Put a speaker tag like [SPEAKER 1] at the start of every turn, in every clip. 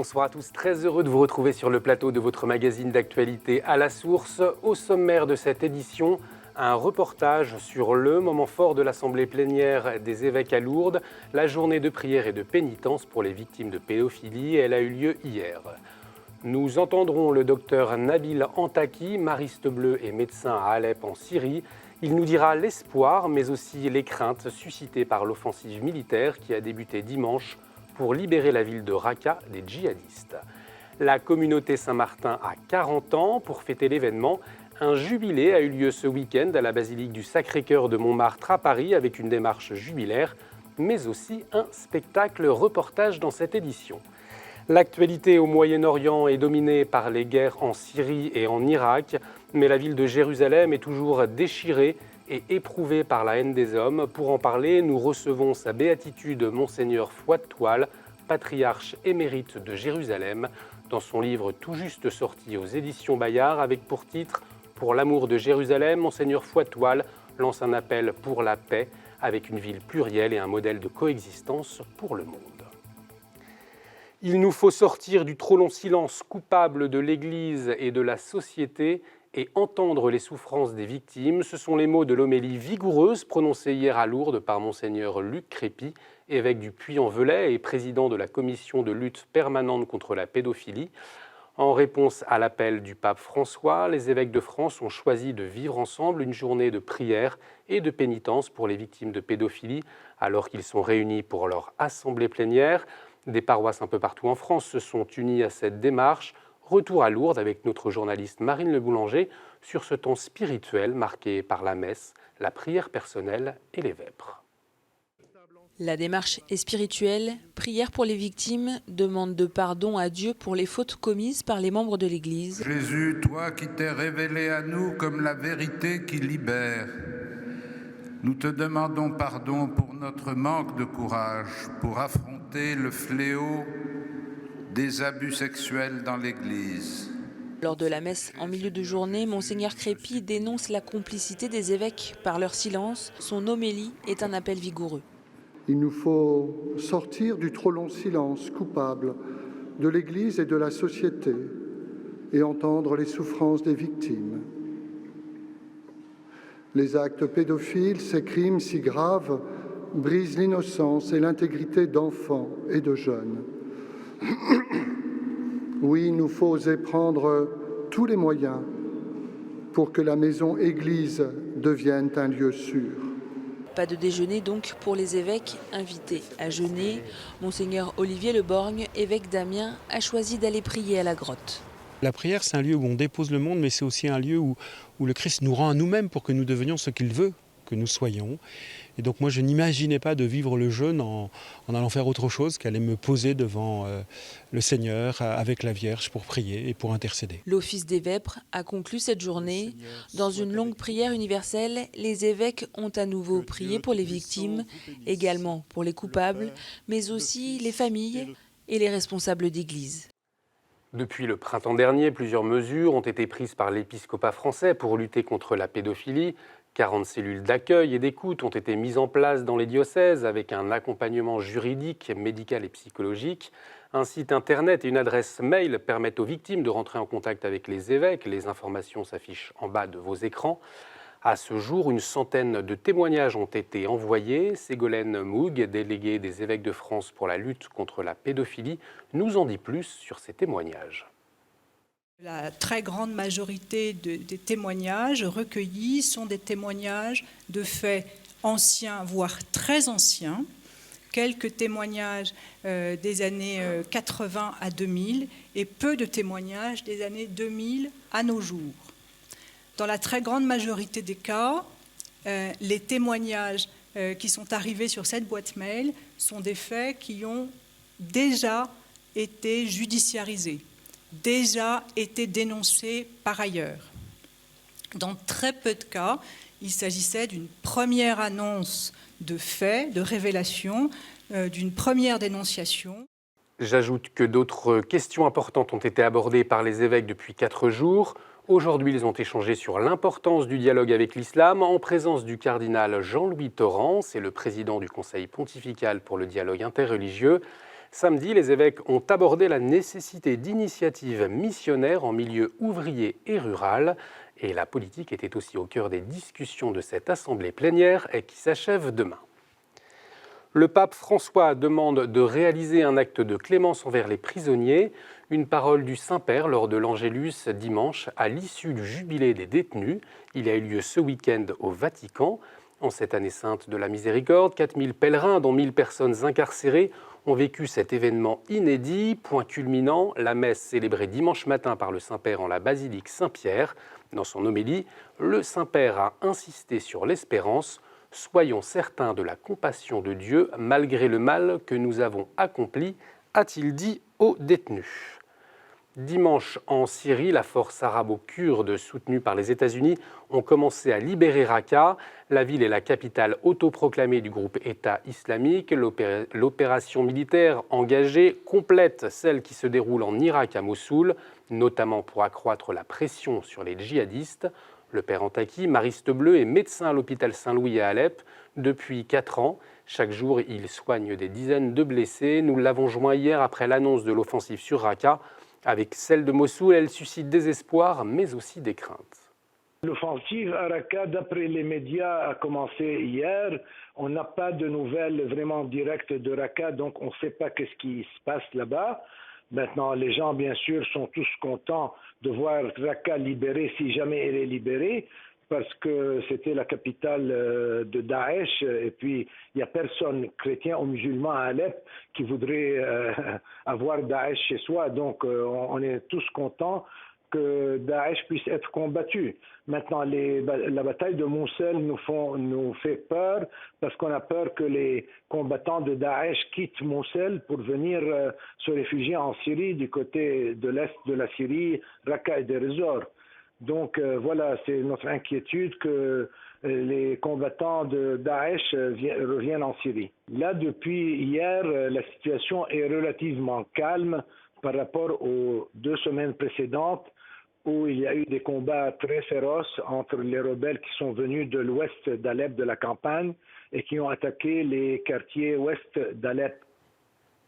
[SPEAKER 1] bonsoir à tous. Très heureux de vous retrouver sur le plateau de votre magazine d'actualité à la source. Au sommaire de cette édition, un reportage sur le moment fort de l'Assemblée plénière des évêques à Lourdes, la journée de prière et de pénitence pour les victimes de pédophilie. Elle a eu lieu hier. Nous entendrons le docteur Nabil Antaki, mariste bleu et médecin à Alep en Syrie. Il nous dira l'espoir, mais aussi les craintes suscitées par l'offensive militaire qui a débuté dimanche pour libérer la ville de Raqqa des djihadistes. La communauté Saint-Martin a 40 ans. Pour fêter l'événement, un jubilé a eu lieu ce week-end à la basilique du Sacré-Cœur de Montmartre à Paris avec une démarche jubilaire, mais aussi un spectacle reportage dans cette édition. L'actualité au Moyen-Orient est dominée par les guerres en Syrie et en Irak, mais la ville de Jérusalem est toujours déchirée et éprouvée par la haine des hommes. Pour en parler, nous recevons sa béatitude Monseigneur Fouad Toual, patriarche émérite de Jérusalem, dans son livre tout juste sorti aux éditions Bayard, avec pour titre « Pour l'amour de Jérusalem », Monseigneur Fouad Toual lance un appel pour la paix, avec une ville plurielle et un modèle de coexistence pour le monde. Il nous faut sortir du trop long silence coupable de l'Église et de la société et entendre les souffrances des victimes. Ce sont les mots de l'homélie vigoureuse prononcée hier à Lourdes par Monseigneur Luc Crépy, évêque du Puy-en-Velay et président de la commission de lutte permanente contre la pédophilie. En réponse à l'appel du pape François, les évêques de France ont choisi de vivre ensemble une journée de prière et de pénitence pour les victimes de pédophilie, alors qu'ils sont réunis pour leur assemblée plénière. Des paroisses un peu partout en France se sont unies à cette démarche. Retour à Lourdes avec notre journaliste Marine Le Boulanger sur ce temps spirituel marqué par la messe, la prière personnelle et les vêpres.
[SPEAKER 2] La démarche est spirituelle, prière pour les victimes, demande de pardon à Dieu pour les fautes commises par les membres de l'Église.
[SPEAKER 3] Jésus, toi qui t'es révélé à nous comme la vérité qui libère, nous te demandons pardon pour notre manque de courage, pour affronter le fléau des abus sexuels dans l'Église.
[SPEAKER 2] Lors de la messe en milieu de journée, Monseigneur Crépy dénonce la complicité des évêques par leur silence. Son homélie est un appel vigoureux.
[SPEAKER 4] Il nous faut sortir du trop long silence coupable de l'Église et de la société et entendre les souffrances des victimes. Les actes pédophiles, ces crimes si graves, brisent l'innocence et l'intégrité d'enfants et de jeunes. Oui, il nous faut oser prendre tous les moyens pour que la maison Église devienne un lieu sûr.
[SPEAKER 2] Pas de déjeuner donc pour les évêques invités à jeûner. Monseigneur Olivier Le Borgne, évêque d'Amiens, a choisi d'aller prier à la grotte.
[SPEAKER 5] La prière, c'est un lieu où on dépose le monde, mais c'est aussi un lieu où le Christ nous rend à nous-mêmes pour que nous devenions ce qu'il veut que nous soyons. Et donc moi, je n'imaginais pas de vivre le jeûne en allant faire autre chose qu'aller me poser devant le Seigneur avec la Vierge pour prier et pour intercéder.
[SPEAKER 2] L'Office des Vêpres a conclu cette journée. Dans une longue prière universelle, les évêques ont à nouveau prié pour les victimes, également pour les coupables, mais aussi les familles et les responsables d'Église.
[SPEAKER 1] Depuis le printemps dernier, plusieurs mesures ont été prises par l'épiscopat français pour lutter contre la pédophilie. 40 cellules d'accueil et d'écoute ont été mises en place dans les diocèses avec un accompagnement juridique, médical et psychologique. Un site internet et une adresse mail permettent aux victimes de rentrer en contact avec les évêques. Les informations s'affichent en bas de vos écrans. À ce jour, une centaine de témoignages ont été envoyés. Ségolène Moug, déléguée des évêques de France pour la lutte contre la pédophilie, nous en dit plus sur ces témoignages.
[SPEAKER 6] La très grande majorité des témoignages recueillis sont des témoignages de faits anciens, voire très anciens. Quelques témoignages des années 80 à 2000 et peu de témoignages des années 2000 à nos jours. Dans la très grande majorité des cas, les témoignages qui sont arrivés sur cette boîte mail sont des faits qui ont déjà été judiciarisés, déjà été dénoncés par ailleurs. Dans très peu de cas, il s'agissait d'une première annonce de faits, de révélations, d'une première dénonciation.
[SPEAKER 1] J'ajoute que d'autres questions importantes ont été abordées par les évêques depuis 4 jours. Aujourd'hui, ils ont échangé sur l'importance du dialogue avec l'islam en présence du cardinal Jean-Louis Torrent, c'est le président du Conseil pontifical pour le dialogue interreligieux. Samedi, les évêques ont abordé la nécessité d'initiatives missionnaires en milieu ouvrier et rural. Et la politique était aussi au cœur des discussions de cette assemblée plénière qui s'achève demain. Le pape François demande de réaliser un acte de clémence envers les prisonniers. Une parole du Saint-Père lors de l'Angélus dimanche à l'issue du jubilé des détenus. Il a eu lieu ce week-end au Vatican. En cette année sainte de la miséricorde, 4000 pèlerins, dont 1000 personnes incarcérées, ont vécu cet événement inédit. Point culminant, la messe célébrée dimanche matin par le Saint-Père en la basilique Saint-Pierre. Dans son homélie, le Saint-Père a insisté sur l'espérance. Soyons certains de la compassion de Dieu malgré le mal que nous avons accompli, a-t-il dit aux détenus. Dimanche, en Syrie, la force arabo-kurde soutenue par les États-Unis ont commencé à libérer Raqqa. La ville est la capitale autoproclamée du groupe État islamique. L'opération militaire engagée complète celle qui se déroule en Irak à Mossoul, notamment pour accroître la pression sur les djihadistes. Le père Antaki, mariste bleu, est médecin à l'hôpital Saint-Louis à Alep depuis 4 ans. Chaque jour, il soigne des dizaines de blessés. Nous l'avons joint hier après l'annonce de l'offensive sur Raqqa. Avec celle de Mossoul, elle suscite des espoirs, mais aussi des craintes.
[SPEAKER 7] L'offensive à Raqqa, d'après les médias, a commencé hier. On n'a pas de nouvelles vraiment directes de Raqqa, donc on ne sait pas qu'est-ce qui se passe là-bas. Maintenant, les gens, bien sûr, sont tous contents de voir Raqqa libérée si jamais elle est libérée, parce que c'était la capitale de Daesh, et puis il n'y a personne, chrétien ou musulman à Alep, qui voudrait avoir Daesh chez soi. Donc on est tous contents que Daesh puisse être combattu. Maintenant, la bataille de Mossoul nous fait peur, parce qu'on a peur que les combattants de Daesh quittent Mossoul pour venir se réfugier en Syrie, du côté de l'est de la Syrie, Raqqa et Deir ez-Zor. Donc voilà, c'est notre inquiétude que les combattants de Daesh reviennent en Syrie. Là, depuis hier, la situation est relativement calme par rapport aux 2 semaines précédentes où il y a eu des combats très féroces entre les rebelles qui sont venus de l'ouest d'Alep, de la campagne, et qui ont attaqué les quartiers ouest d'Alep.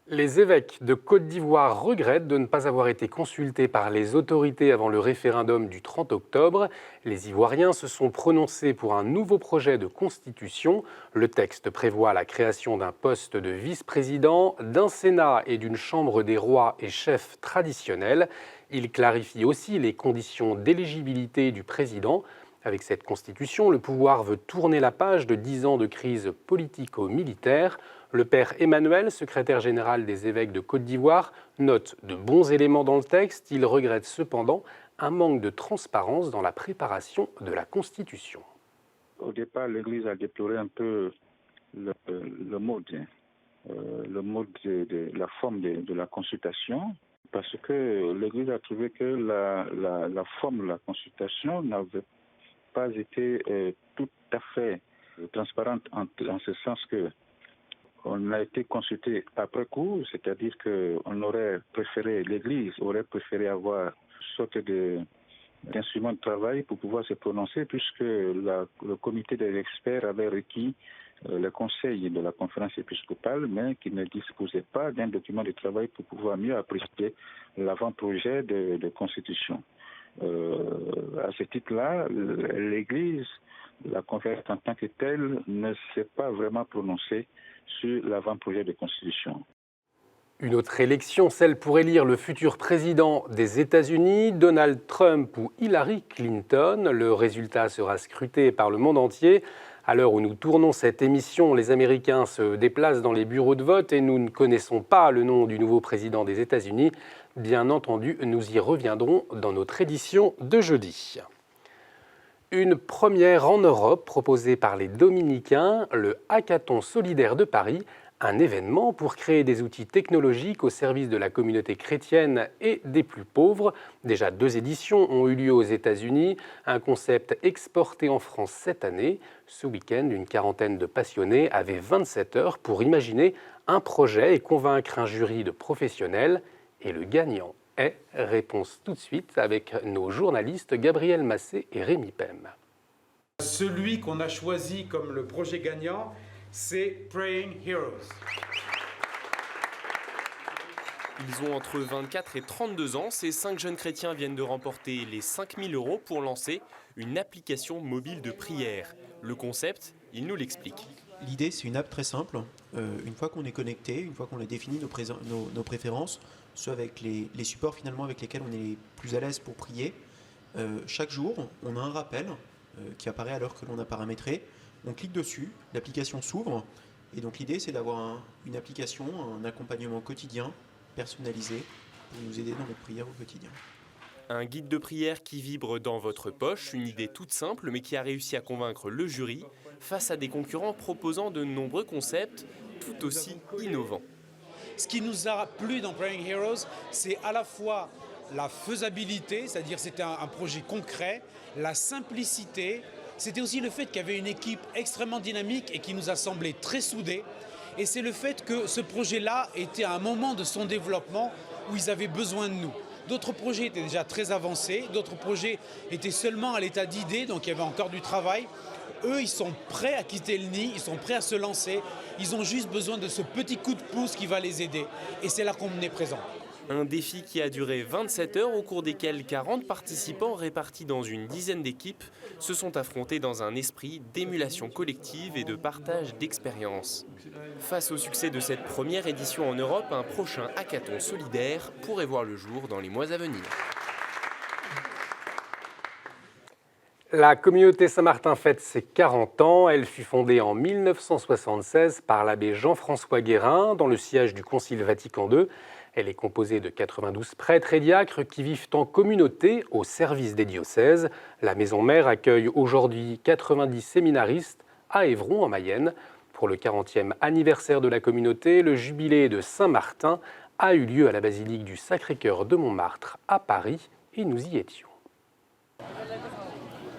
[SPEAKER 1] Les évêques de Côte d'Ivoire regrettent de ne pas avoir été consultés par les autorités avant le référendum du 30 octobre. Les Ivoiriens se sont prononcés pour un nouveau projet de constitution. Le texte prévoit la création d'un poste de vice-président, d'un Sénat et d'une chambre des rois et chefs traditionnels. Il clarifie aussi les conditions d'éligibilité du président. Avec cette constitution, le pouvoir veut tourner la page de 10 ans de crise politico-militaire. Le père Emmanuel, secrétaire général des évêques de Côte d'Ivoire, note de bons éléments dans le texte. Il regrette cependant un manque de transparence dans la préparation de la Constitution.
[SPEAKER 8] Au départ, l'Église a déploré un peu le mode, la forme de la consultation, parce que l'Église a trouvé que la forme de la consultation n'avait pas été tout à fait transparente en ce sens que on a été consulté après coup, c'est-à-dire qu'on aurait préféré, l'Église aurait préféré avoir une sorte d'instrument de travail pour pouvoir se prononcer, puisque le comité des experts avait requis le conseil de la conférence épiscopale, mais qui ne disposait pas d'un document de travail pour pouvoir mieux apprécier l'avant-projet de constitution. À ce titre-là, l'Église, la conférence en tant que telle, ne s'est pas vraiment prononcée sur l'avant-projet de constitution.
[SPEAKER 1] Une autre élection, celle pour élire le futur président des États-Unis, Donald Trump ou Hillary Clinton. Le résultat sera scruté par le monde entier. À l'heure où nous tournons cette émission, les Américains se déplacent dans les bureaux de vote et nous ne connaissons pas le nom du nouveau président des États-Unis. Bien entendu, nous y reviendrons dans notre édition de jeudi. Une première en Europe proposée par les Dominicains, le Hackathon solidaire de Paris, un événement pour créer des outils technologiques au service de la communauté chrétienne et des plus pauvres. Déjà 2 éditions ont eu lieu aux États-Unis, un concept exporté en France cette année. Ce week-end, une quarantaine de passionnés avaient 27 heures pour imaginer un projet et convaincre un jury de professionnels. Et le gagnant est, réponse tout de suite avec nos journalistes Gabriel Massé et Rémi Pem.
[SPEAKER 9] Celui qu'on a choisi comme le projet gagnant, c'est Praying Heroes.
[SPEAKER 10] Ils ont entre 24 et 32 ans. Ces 5 jeunes chrétiens viennent de remporter les 5 000 € pour lancer une application mobile de prière. Le concept, ils nous l'expliquent.
[SPEAKER 11] L'idée, c'est une app très simple. Une fois qu'on est connecté, une fois qu'on a défini nos préférences, ceux avec les supports finalement avec lesquels on est les plus à l'aise pour prier, chaque jour, on a un rappel qui apparaît à l'heure que l'on a paramétré. On clique dessus, l'application s'ouvre. Et donc l'idée, c'est d'avoir une application, un accompagnement quotidien, personnalisé, pour nous aider dans notre prière au quotidien.
[SPEAKER 10] Un guide de prière qui vibre dans votre poche, une idée toute simple mais qui a réussi à convaincre le jury face à des concurrents proposant de nombreux concepts tout aussi innovants.
[SPEAKER 12] Ce qui nous a plu dans Praying Heroes, c'est à la fois la faisabilité, c'est-à-dire c'était un projet concret, la simplicité, c'était aussi le fait qu'il y avait une équipe extrêmement dynamique et qui nous a semblé très soudée. Et c'est le fait que ce projet-là était à un moment de son développement où ils avaient besoin de nous. D'autres projets étaient déjà très avancés, d'autres projets étaient seulement à l'état d'idée, donc il y avait encore du travail. Eux, ils sont prêts à quitter le nid, ils sont prêts à se lancer. Ils ont juste besoin de ce petit coup de pouce qui va les aider. Et c'est là qu'on est présent.
[SPEAKER 10] Un défi qui a duré 27 heures au cours desquelles 40 participants répartis dans une dizaine d'équipes se sont affrontés dans un esprit d'émulation collective et de partage d'expériences. Face au succès de cette première édition en Europe, un prochain hackathon solidaire pourrait voir le jour dans les mois à venir.
[SPEAKER 1] La communauté Saint-Martin fête ses 40 ans. Elle fut fondée en 1976 par l'abbé Jean-François Guérin dans le siège du Concile Vatican II. Elle est composée de 92 prêtres et diacres qui vivent en communauté au service des diocèses. La maison mère accueille aujourd'hui 90 séminaristes à Évron en Mayenne. Pour le 40e anniversaire de la communauté, le jubilé de Saint-Martin a eu lieu à la basilique du Sacré-Cœur de Montmartre à Paris et nous y étions.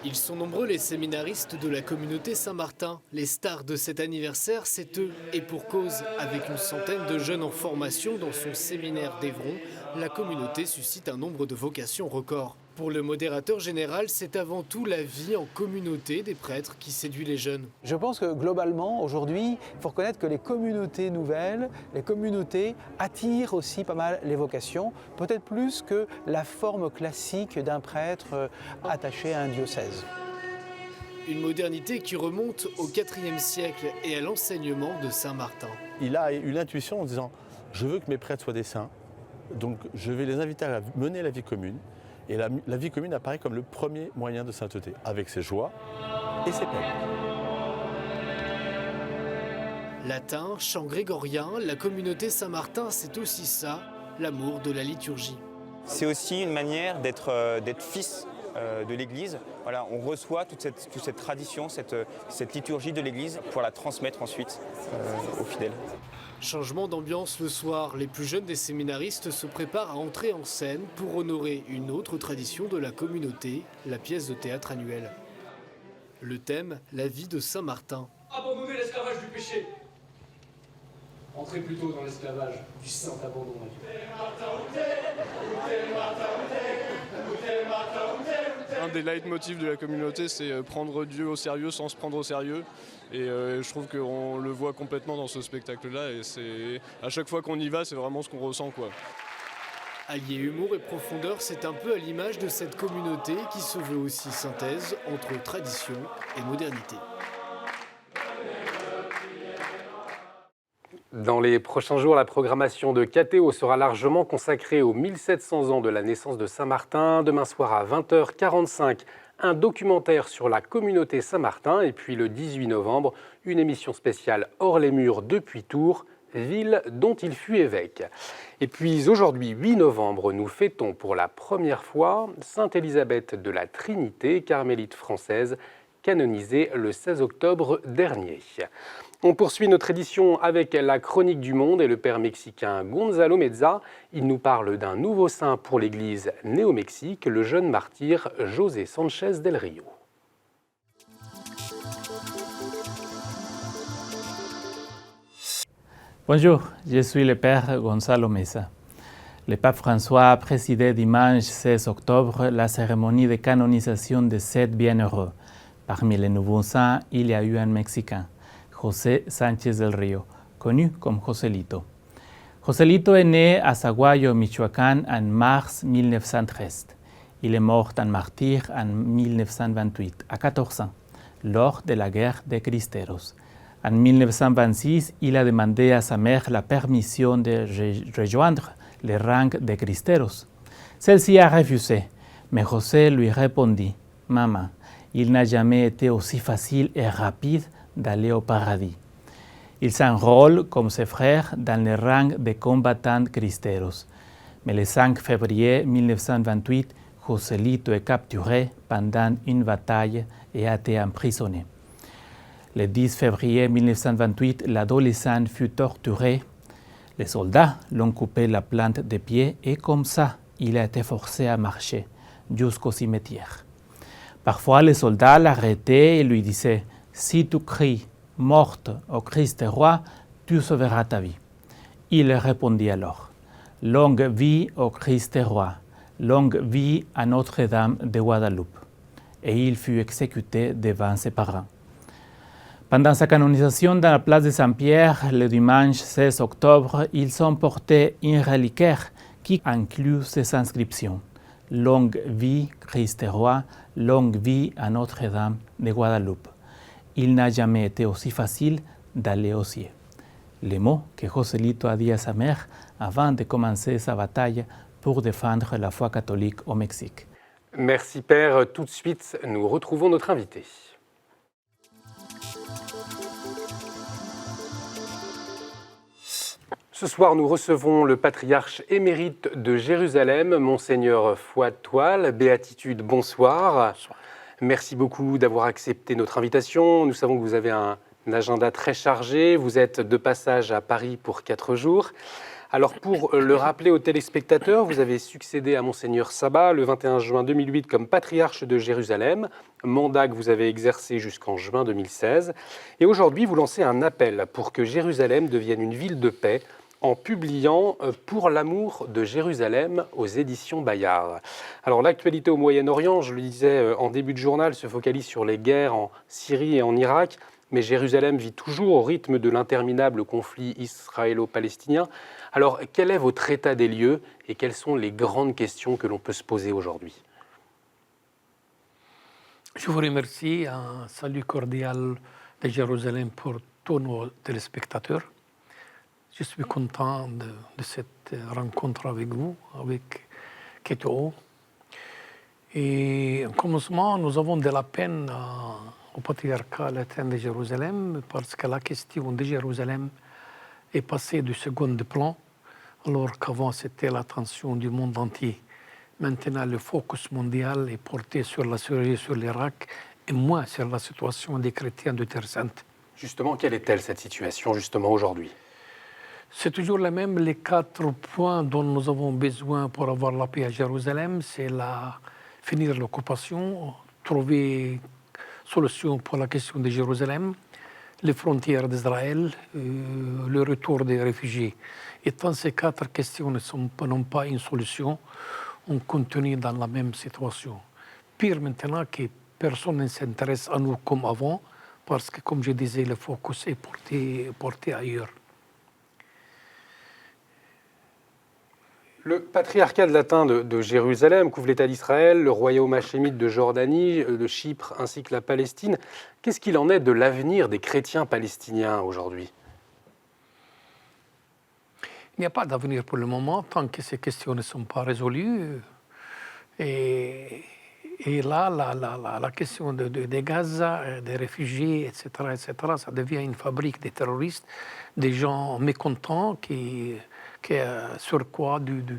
[SPEAKER 13] Ils sont nombreux les séminaristes de la communauté Saint-Martin. Les stars de cet anniversaire, c'est eux. Et pour cause, avec une centaine de jeunes en formation dans son séminaire d'Évron, la communauté suscite un nombre de vocations record. Pour le modérateur général, c'est avant tout la vie en communauté des prêtres qui séduit les jeunes.
[SPEAKER 14] Je pense que globalement, aujourd'hui, il faut reconnaître que les communautés nouvelles, les communautés attirent aussi pas mal les vocations, peut-être plus que la forme classique d'un prêtre attaché à un diocèse.
[SPEAKER 13] Une modernité qui remonte au IVe siècle et à l'enseignement de Saint Martin.
[SPEAKER 15] Il a eu l'intuition en disant « je veux que mes prêtres soient des saints, donc je vais les inviter à mener la vie commune ». Et la vie commune apparaît comme le premier moyen de sainteté, avec ses joies et ses peines.
[SPEAKER 13] Latin, chant grégorien, la communauté Saint-Martin, c'est aussi ça, l'amour de la liturgie.
[SPEAKER 16] C'est aussi une manière d'être fils de l'Église. Voilà, on reçoit toute cette tradition, cette liturgie de l'Église pour la transmettre ensuite aux fidèles.
[SPEAKER 13] Changement d'ambiance le soir, les plus jeunes des séminaristes se préparent à entrer en scène pour honorer une autre tradition de la communauté, la pièce de théâtre annuelle. Le thème, la vie de Saint-Martin.
[SPEAKER 17] Abandonnez l'esclavage du péché. Entrez plutôt dans l'esclavage du saint abandon.
[SPEAKER 18] Un des leitmotifs de la communauté, c'est prendre Dieu au sérieux sans se prendre au sérieux. Et je trouve qu'on le voit complètement dans ce spectacle-là. Et c'est à chaque fois qu'on y va, c'est vraiment ce qu'on ressent, quoi.
[SPEAKER 13] Allier humour et profondeur, c'est un peu à l'image de cette communauté qui se veut aussi synthèse entre tradition et modernité.
[SPEAKER 1] Dans les prochains jours, la programmation de KTO sera largement consacrée aux 1700 ans de la naissance de Saint-Martin. Demain soir à 20h45, un documentaire sur la communauté Saint-Martin. Et puis le 18 novembre, une émission spéciale hors les murs depuis Tours, ville dont il fut évêque. Et puis aujourd'hui, 8 novembre, nous fêtons pour la première fois Sainte Élisabeth de la Trinité, carmélite française, canonisée le 16 octobre dernier. On poursuit notre édition avec la chronique du monde et le père mexicain Gonzalo Meza. Il nous parle d'un nouveau saint pour l'Église née au Mexique, le jeune martyr José Sanchez del Rio.
[SPEAKER 19] Bonjour, je suis le père Gonzalo Meza. Le pape François a présidé dimanche 16 octobre la cérémonie de canonisation de 7 bienheureux. Parmi les nouveaux saints, il y a eu un Mexicain, José Sánchez del Río, connu comme Joselito. Joselito est né à Saguayo, Michoacán, en mars 1913. Il est mort en martyr en 1928, à 14 ans, lors de la guerre des Cristeros. En 1926, il a demandé à sa mère la permission de rejoindre les rangs des Cristeros. Celle-ci a refusé, mais José lui répondit « Maman, il n'a jamais été aussi facile et rapide d'aller au paradis. » Il s'enrôle comme ses frères dans les rangs des combattants Cristeros. Mais le 5 février 1928, Joselito est capturé pendant une bataille et a été emprisonné. Le 10 février 1928, l'adolescent fut torturé. Les soldats l'ont coupé la plante des pieds et comme ça, il a été forcé à marcher jusqu'au cimetière. Parfois, les soldats l'arrêtaient et lui disaient « Si tu cries « Morte au Christ roi, tu sauveras ta vie. » Il répondit alors « Longue vie au Christ roi, longue vie à Notre-Dame de Guadeloupe. » Et il fut exécuté devant ses parents. Pendant sa canonisation dans la place de Saint-Pierre, le dimanche 16 octobre, ils ont porté une reliquaire qui inclut ces inscriptions. Longue vie, Christ roi, longue vie à Notre-Dame de Guadeloupe. Il n'a jamais été aussi facile d'aller aux cieux. Les mots que Joselito a dit à sa mère avant de commencer sa bataille pour défendre la foi catholique au Mexique.
[SPEAKER 1] Merci Père. Tout de suite, nous retrouvons notre invité. Ce soir, nous recevons le patriarche émérite de Jérusalem, Monseigneur Fouad Toual. Béatitude, bonsoir. Bonsoir. Merci beaucoup d'avoir accepté notre invitation. Nous savons que vous avez un agenda très chargé. Vous êtes de passage à Paris pour 4 jours. Alors pour le rappeler aux téléspectateurs, vous avez succédé à Monseigneur Sabat le 21 juin 2008 comme patriarche de Jérusalem, mandat que vous avez exercé jusqu'en juin 2016. Et aujourd'hui, vous lancez un appel pour que Jérusalem devienne une ville de paix en publiant Pour l'amour de Jérusalem aux éditions Bayard. Alors l'actualité au Moyen-Orient, je le disais en début de journal, se focalise sur les guerres en Syrie et en Irak, mais Jérusalem vit toujours au rythme de l'interminable conflit israélo-palestinien. Alors quel est votre état des lieux et quelles sont les grandes questions que l'on peut se poser aujourd'hui?
[SPEAKER 20] Je vous remercie, un salut cordial de Jérusalem pour tous nos téléspectateurs. Je suis content de cette rencontre avec vous, avec Keto. Et en commencement, nous avons de la peine au patriarcat latin de Jérusalem parce que la question de Jérusalem est passée du second plan, alors qu'avant c'était l'attention du monde entier. Maintenant, le focus mondial est porté sur la Syrie, sur l'Irak et moins sur la situation des chrétiens de Terre Sainte.
[SPEAKER 1] Justement, quelle est-elle cette situation justement aujourd'hui?
[SPEAKER 20] C'est toujours la même. Les 4 points dont nous avons besoin pour avoir la paix à Jérusalem, c'est finir l'occupation, trouver solution pour la question de Jérusalem, les frontières d'Israël, le retour des réfugiés. Et tant ces 4 questions n'ont pas une solution, on continue dans la même situation. Pire maintenant que personne ne s'intéresse à nous comme avant, parce que, comme je disais, le focus est porté ailleurs.
[SPEAKER 1] Le patriarcat latin de Jérusalem couvre l'État d'Israël, le royaume hachémite de Jordanie, de Chypre ainsi que la Palestine. Qu'est-ce qu'il en est de l'avenir des chrétiens palestiniens aujourd'hui?
[SPEAKER 20] Il n'y a pas d'avenir pour le moment tant que ces questions ne sont pas résolues. Et là, la question de Gaza, des réfugiés, etc., ça devient une fabrique des terroristes, des gens mécontents qui sur quoi de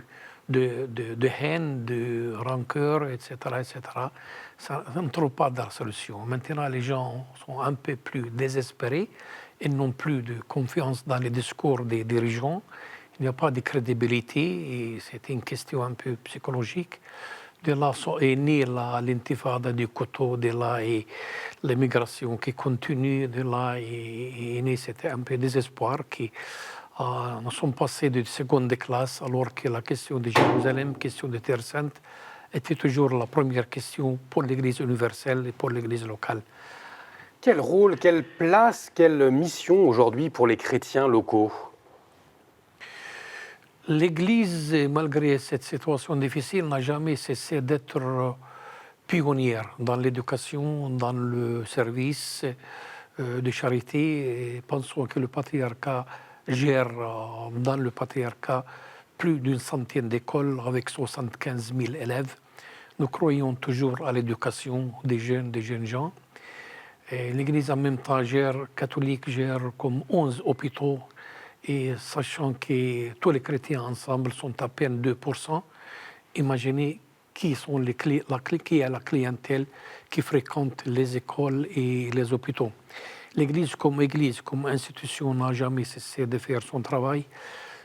[SPEAKER 20] haine, de rancœur, etc., etc. Ça ne trouve pas de solution. Maintenant, les gens sont un peu plus désespérés et n'ont plus de confiance dans les discours des dirigeants. Il n'y a pas de crédibilité et c'est une question un peu psychologique. De là est née l'intifada du couteau, de là est l'immigration qui continue, de là est né c'était un peu désespoir qui nous sommes passés de seconde classe alors que la question de Jérusalem, question de Terre Sainte, était toujours la première question pour l'Église universelle et pour l'Église locale.
[SPEAKER 1] Quel rôle, quelle place, quelle mission aujourd'hui pour les chrétiens locaux?
[SPEAKER 20] L'Église, malgré cette situation difficile, n'a jamais cessé d'être pionnière dans l'éducation, dans le service de charité. Et pensons que le patriarcat gère dans le patriarcat plus d'une centaine d'écoles avec 75 000 élèves. Nous croyons toujours à l'éducation des jeunes gens. L'Église en même temps catholique gère comme 11 hôpitaux, et sachant que tous les chrétiens ensemble sont à peine 2%, imaginez qui est la clientèle qui fréquente les écoles et les hôpitaux. L'Église, comme institution, n'a jamais cessé de faire son travail,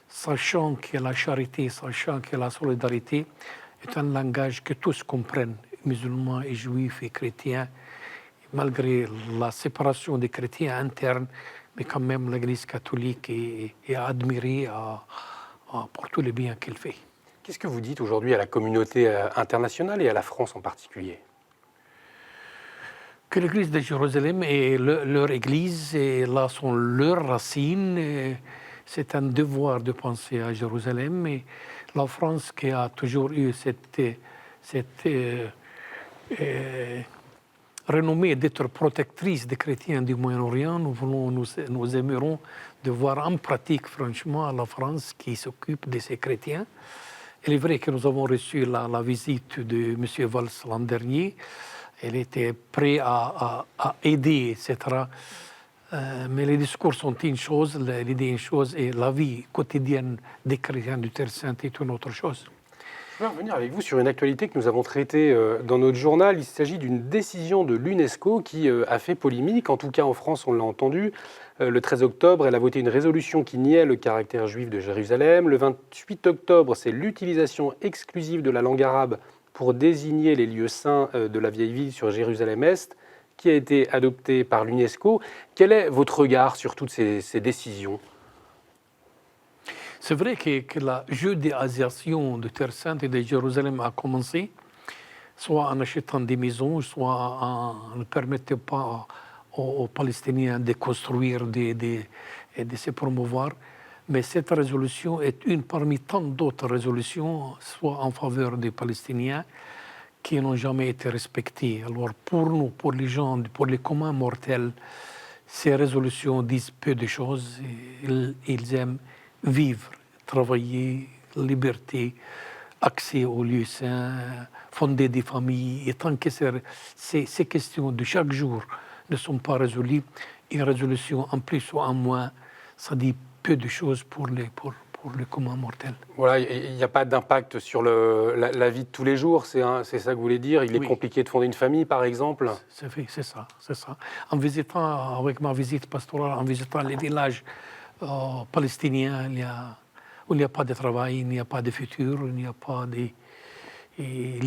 [SPEAKER 20] sachant que la charité, sachant que la solidarité est un langage que tous comprennent, musulmans et juifs et chrétiens, malgré la séparation des chrétiens internes, mais quand même l'Église catholique est admirée pour tous les biens qu'elle fait.
[SPEAKER 1] Qu'est-ce que vous dites aujourd'hui à la communauté internationale et à la France en particulier?
[SPEAKER 20] Que l'Église de Jérusalem est leur Église, et là sont leurs racines. C'est un devoir de penser à Jérusalem. Et la France, qui a toujours eu cette renommée d'être protectrice des chrétiens du Moyen-Orient, nous aimerons de voir en pratique, franchement, la France qui s'occupe de ces chrétiens. Il est vrai que nous avons reçu la visite de M. Valls l'an dernier. Elle était prête à aider, etc. Mais les discours sont une chose, l'idée une chose, et la vie quotidienne des chrétiens du Terre Sainte est une autre chose.
[SPEAKER 1] Je vais revenir avec vous sur une actualité que nous avons traitée dans notre journal. Il s'agit d'une décision de l'UNESCO qui a fait polémique. En tout cas, en France, on l'a entendu. Le 13 octobre, elle a voté une résolution qui niait le caractère juif de Jérusalem. Le 28 octobre, c'est l'utilisation exclusive de la langue arabe pour désigner les lieux saints de la vieille ville sur Jérusalem-Est, qui a été adoptée par l'UNESCO. Quel est votre regard sur toutes ces décisions ?
[SPEAKER 20] C'est vrai que la judéisation de Terre Sainte et de Jérusalem a commencé, soit en achetant des maisons, soit en ne permettant pas aux Palestiniens de construire et de se promouvoir. Mais cette résolution est une parmi tant d'autres résolutions, soit en faveur des Palestiniens, qui n'ont jamais été respectées. Alors pour nous, pour les gens, pour les communs mortels, ces résolutions disent peu de choses. Ils aiment vivre, travailler, liberté, accès aux lieux saints, fonder des familles. Et tant que ces questions de chaque jour ne sont pas résolues, une résolution en plus ou en moins, ça dit peu de choses pour les communs mortels.
[SPEAKER 1] Voilà, il n'y a pas d'impact sur la vie de tous les jours, c'est ça que vous voulez dire? Il est compliqué de fonder une famille, par exemple?
[SPEAKER 20] C'est ça. En visitant, avec ma visite pastorale, en visitant les villages palestiniens, où il n'y a pas de travail, il n'y a pas de futur, il y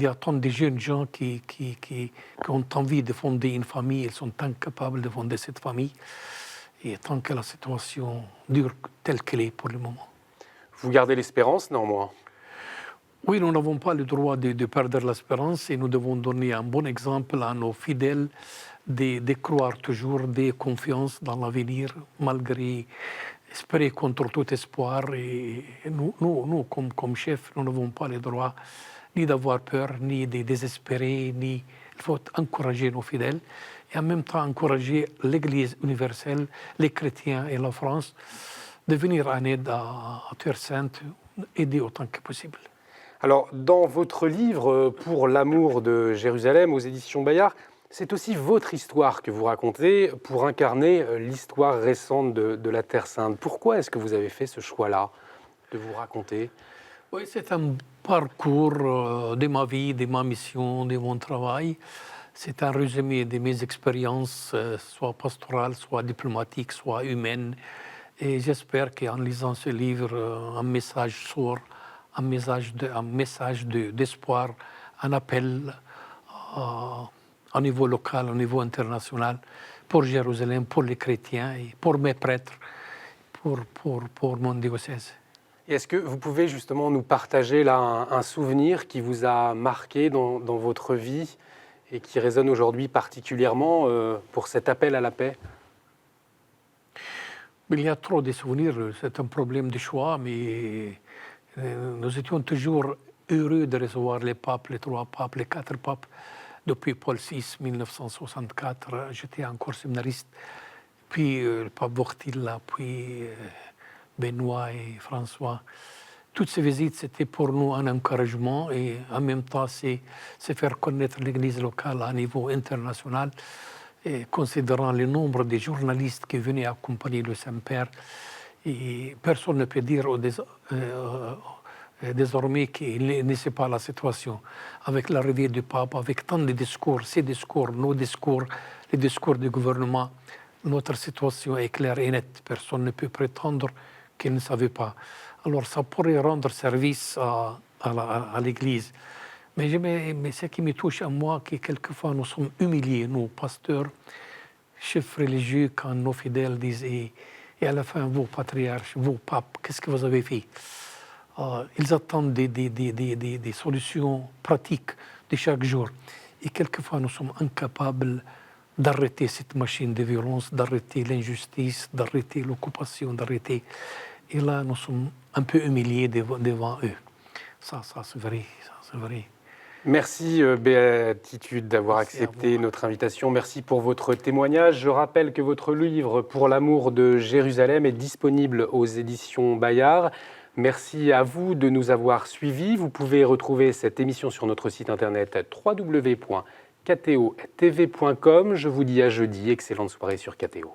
[SPEAKER 20] a tant de jeunes gens qui ont envie de fonder une famille, ils sont incapables de fonder cette famille. Et tant que la situation dure telle qu'elle est pour le moment.
[SPEAKER 1] Vous gardez l'espérance, néanmoins?
[SPEAKER 20] Oui, nous n'avons pas le droit de perdre l'espérance et nous devons donner un bon exemple à nos fidèles de croire toujours, de confiance dans l'avenir, malgré espérer contre tout espoir. Et nous comme chefs, nous n'avons pas le droit ni d'avoir peur, ni de désespérer, il faut encourager nos fidèles et en même temps encourager l'Église universelle, les chrétiens et la France de venir en aide à Terre Sainte, aider autant que possible.
[SPEAKER 1] Alors, dans votre livre « Pour l'amour de Jérusalem » aux éditions Bayard, c'est aussi votre histoire que vous racontez pour incarner l'histoire récente de la Terre Sainte. Pourquoi est-ce que vous avez fait ce choix-là de vous raconter?
[SPEAKER 20] Oui, c'est un parcours de ma vie, de ma mission, de mon travail. C'est un résumé de mes expériences, soit pastorales, soit diplomatiques, soit humaines. Et j'espère qu'en lisant ce livre, un message sort, un message d'espoir, un appel au niveau local, au niveau international, pour Jérusalem, pour les chrétiens, et pour mes prêtres, pour mon diocèse.
[SPEAKER 1] Est-ce que vous pouvez justement nous partager là un souvenir qui vous a marqué dans votre vie et qui résonne aujourd'hui particulièrement pour cet appel à la paix?
[SPEAKER 20] Il y a trop de souvenirs, c'est un problème de choix, mais Nous étions toujours heureux de recevoir les papes, les 3 papes, les 4 papes. Depuis Paul VI, 1964, j'étais encore séminariste. Puis le pape Wojtyla, puis Benoît et François. Toutes ces visites, c'était pour nous un encouragement et en même temps, c'est faire connaître l'Église locale à niveau international. Et considérant le nombre de journalistes qui venaient accompagner le Saint-Père, et personne ne peut dire désormais qu'il ne sait pas la situation. Avec l'arrivée du pape, avec tant de discours, ses discours, nos discours, les discours du gouvernement, notre situation est claire et nette. Personne ne peut prétendre qu'il ne savait pas. Alors ça pourrait rendre service à l'Église. Mais ce qui me touche à moi, c'est que quelquefois nous sommes humiliés, nous, pasteurs, chefs religieux, quand nos fidèles disent et à la fin, vous, patriarches, vous, papes, qu'est-ce que vous avez fait? Ils attendent des solutions pratiques de chaque jour. Et quelquefois, nous sommes incapables d'arrêter cette machine de violence, d'arrêter l'injustice, d'arrêter l'occupation, d'arrêter. Et là, nous sommes un peu humiliés devant eux. Ça c'est vrai, c'est vrai.
[SPEAKER 1] Merci Béatitude d'avoir accepté notre invitation. Merci pour votre témoignage. Je rappelle que votre livre Pour l'amour de Jérusalem est disponible aux éditions Bayard. Merci à vous de nous avoir suivis. Vous pouvez retrouver cette émission sur notre site internet www.ktotv.com. Je vous dis à jeudi. Excellente soirée sur KTO.